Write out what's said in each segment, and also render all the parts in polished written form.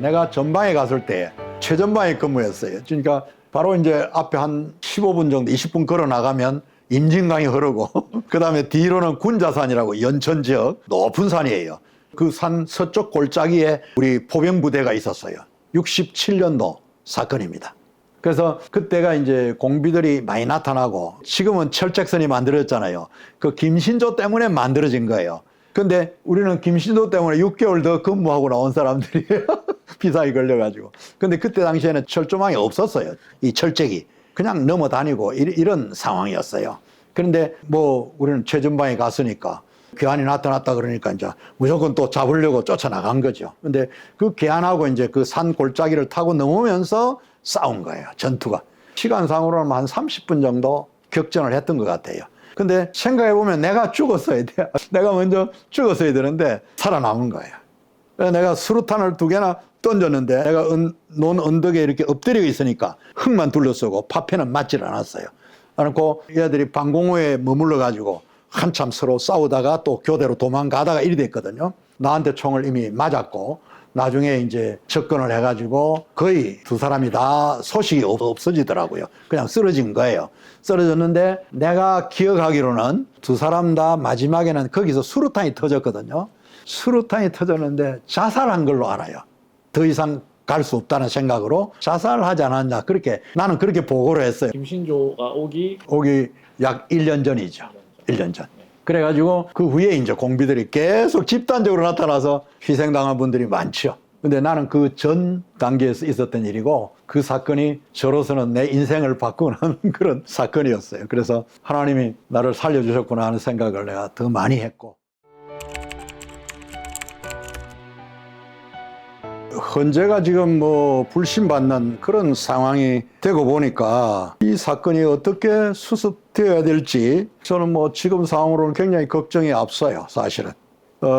내가 전방에 갔을 때 최전방에 근무했어요. 그러니까 바로 이제 앞에 한 15분 정도, 20분 걸어 나가면 임진강이 흐르고 그 다음에 뒤로는 군자산이라고 연천 지역 높은 산이에요. 그 산 서쪽 골짜기에 우리 포병부대가 있었어요. 67년도 사건입니다. 그래서 그때가 이제 공비들이 많이 나타나고 지금은 철책선이 만들어졌잖아요. 그 김신조 때문에 만들어진 거예요. 근데 우리는 김신조 때문에 6개월 더 근무하고 나온 사람들이에요. 비상이 걸려가지고. 근데 그때 당시에는 철조망이 없었어요. 이 철책이. 그냥 넘어다니고 이런 상황이었어요. 그런데 뭐 우리는 최전방에 갔으니까 괴한이 나타났다 그러니까 이제 무조건 또 잡으려고 쫓아나간 거죠. 근데 그 괴한하고 이제 그 산 골짜기를 타고 넘으면서 싸운 거예요. 전투가. 시간상으로는 한 30분 정도 격전을 했던 것 같아요. 근데 생각해보면 내가 죽었어야 돼요. 내가 먼저 죽었어야 되는데 살아남은 거예요. 내가 수류탄을 2개나 던졌는데 내가 논 언덕에 이렇게 엎드려 있으니까 흙만 둘러쓰고 파편은 맞질 않았어요. 그래놓고 얘들이 방공호에 머물러 가지고 한참 서로 싸우다가 또 교대로 도망가다가 이리 됐거든요. 나한테 총을 이미 맞았고 나중에 이제 접근을 해가지고 거의 2사람이 다 소식이 없어지더라고요. 그냥 쓰러진 거예요. 쓰러졌는데 내가 기억하기로는 2사람 다 마지막에는 거기서 수류탄이 터졌거든요. 수류탄이 터졌는데 자살한 걸로 알아요. 더 이상 갈 수 없다는 생각으로 자살하지 않았냐. 그렇게 나는 그렇게 보고를 했어요. 김신조가 오기 약 1년 전이죠. 1년 전. 그래가지고 그 후에 이제 공비들이 계속 집단적으로 나타나서 희생당한 분들이 많죠. 근데 나는 그 전 단계에서 있었던 일이고 그 사건이 저로서는 내 인생을 바꾸는 그런 사건이었어요. 그래서 하나님이 나를 살려주셨구나 하는 생각을 내가 더 많이 했고. 헌재가 지금 뭐 불신받는 그런 상황이 되고 보니까 이 사건이 어떻게 수습되어야 될지 저는 뭐 지금 상황으로는 굉장히 걱정이 앞서요, 사실은.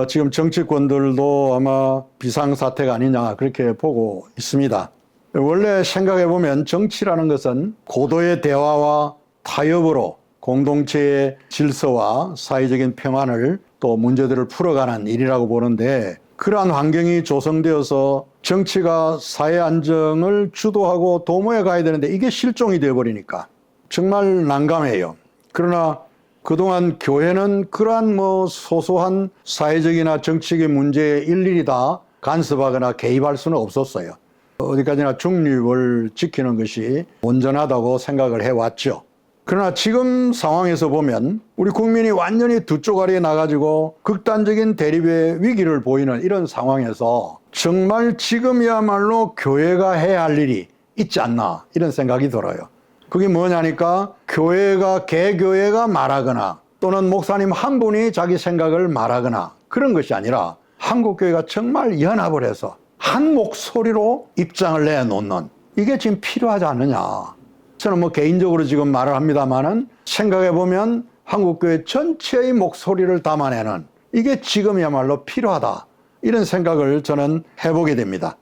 지금 정치권들도 아마 비상사태가 아니냐 그렇게 보고 있습니다. 원래 생각해보면 정치라는 것은 고도의 대화와 타협으로 공동체의 질서와 사회적인 평안을 또 문제들을 풀어가는 일이라고 보는데 그러한 환경이 조성되어서 정치가 사회 안정을 주도하고 도모해 가야 되는데 이게 실종이 되어버리니까 정말 난감해요. 그러나 그동안 교회는 그러한 뭐 소소한 사회적이나 정치적인 문제에 일일이 다 간섭하거나 개입할 수는 없었어요. 어디까지나 중립을 지키는 것이 온전하다고 생각을 해왔죠. 그러나 지금 상황에서 보면 우리 국민이 완전히 두 쪼가리에 나가지고 극단적인 대립의 위기를 보이는 이런 상황에서 정말 지금이야말로 교회가 해야 할 일이 있지 않나 이런 생각이 들어요. 그게 뭐냐니까 교회가 개교회가 말하거나 또는 목사님 한 분이 자기 생각을 말하거나 그런 것이 아니라 한국교회가 정말 연합을 해서 한 목소리로 입장을 내놓는 이게 지금 필요하지 않느냐. 저는 뭐 개인적으로 지금 말을 합니다만은 생각해보면 한국교회 전체의 목소리를 담아내는 이게 지금이야말로 필요하다. 이런 생각을 저는 해보게 됩니다.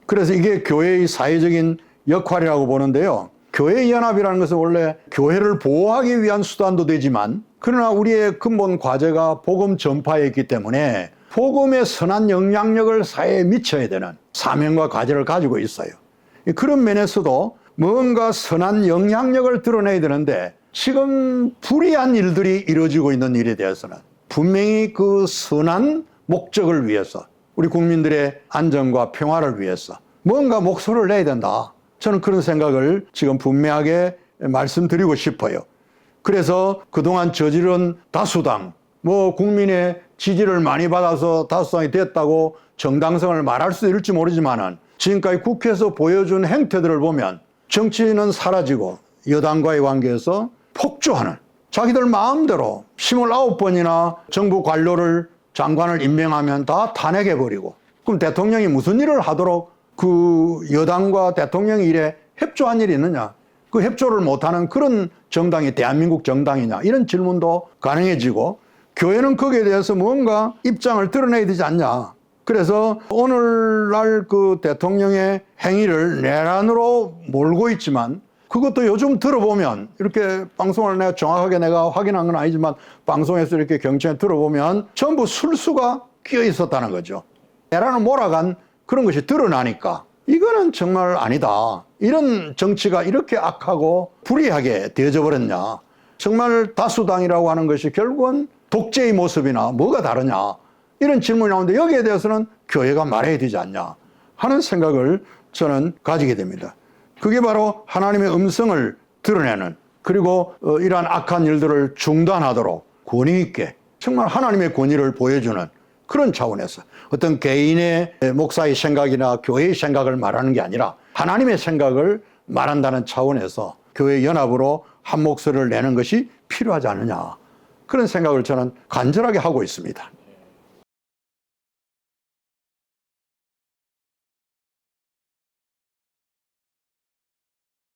그래서 이게 교회의 사회적인 역할이라고 보는데요. 교회 연합이라는 것은 원래 교회를 보호하기 위한 수단도 되지만 그러나 우리의 근본 과제가 복음 전파에 있기 때문에 복음의 선한 영향력을 사회에 미쳐야 되는 사명과 과제를 가지고 있어요. 그런 면에서도 뭔가 선한 영향력을 드러내야 되는데 지금 불의한 일들이 이루어지고 있는 일에 대해서는 분명히 그 선한 목적을 위해서 우리 국민들의 안전과 평화를 위해서 뭔가 목소리를 내야 된다. 저는 그런 생각을 지금 분명하게 말씀드리고 싶어요. 그래서 그동안 저지른 다수당, 뭐 국민의 지지를 많이 받아서 다수당이 됐다고 정당성을 말할 수도 있을지 모르지만은 지금까지 국회에서 보여준 행태들을 보면 정치는 사라지고 여당과의 관계에서 폭주하는 자기들 마음대로 29번이나 정부 관료를 장관을 임명하면 다 탄핵해버리고 그럼 대통령이 무슨 일을 하도록 그 여당과 대통령 일에 협조한 일이 있느냐. 그 협조를 못하는 그런 정당이 대한민국 정당이냐. 이런 질문도 가능해지고 교회는 거기에 대해서 뭔가 입장을 드러내야 되지 않냐. 그래서 오늘날 그 대통령의 행위를 내란으로 몰고 있지만 그것도 요즘 들어보면 이렇게 방송을 내가 정확하게 내가 확인한 건 아니지만 방송에서 이렇게 경청에 들어보면 전부 술수가 끼어 있었다는 거죠. 내란을 몰아간 그런 것이 드러나니까 이거는 정말 아니다. 이런 정치가 이렇게 악하고 불의하게 되어져 버렸냐. 정말 다수당이라고 하는 것이 결국은 독재의 모습이나 뭐가 다르냐. 이런 질문이 나오는데 여기에 대해서는 교회가 말해야 되지 않냐 하는 생각을 저는 가지게 됩니다. 그게 바로 하나님의 음성을 드러내는, 그리고 이러한 악한 일들을 중단하도록 권위 있게 정말 하나님의 권위를 보여주는 그런 차원에서 어떤 개인의 목사의 생각이나 교회의 생각을 말하는 게 아니라 하나님의 생각을 말한다는 차원에서 교회 연합으로 한 목소리를 내는 것이 필요하지 않느냐, 그런 생각을 저는 간절하게 하고 있습니다.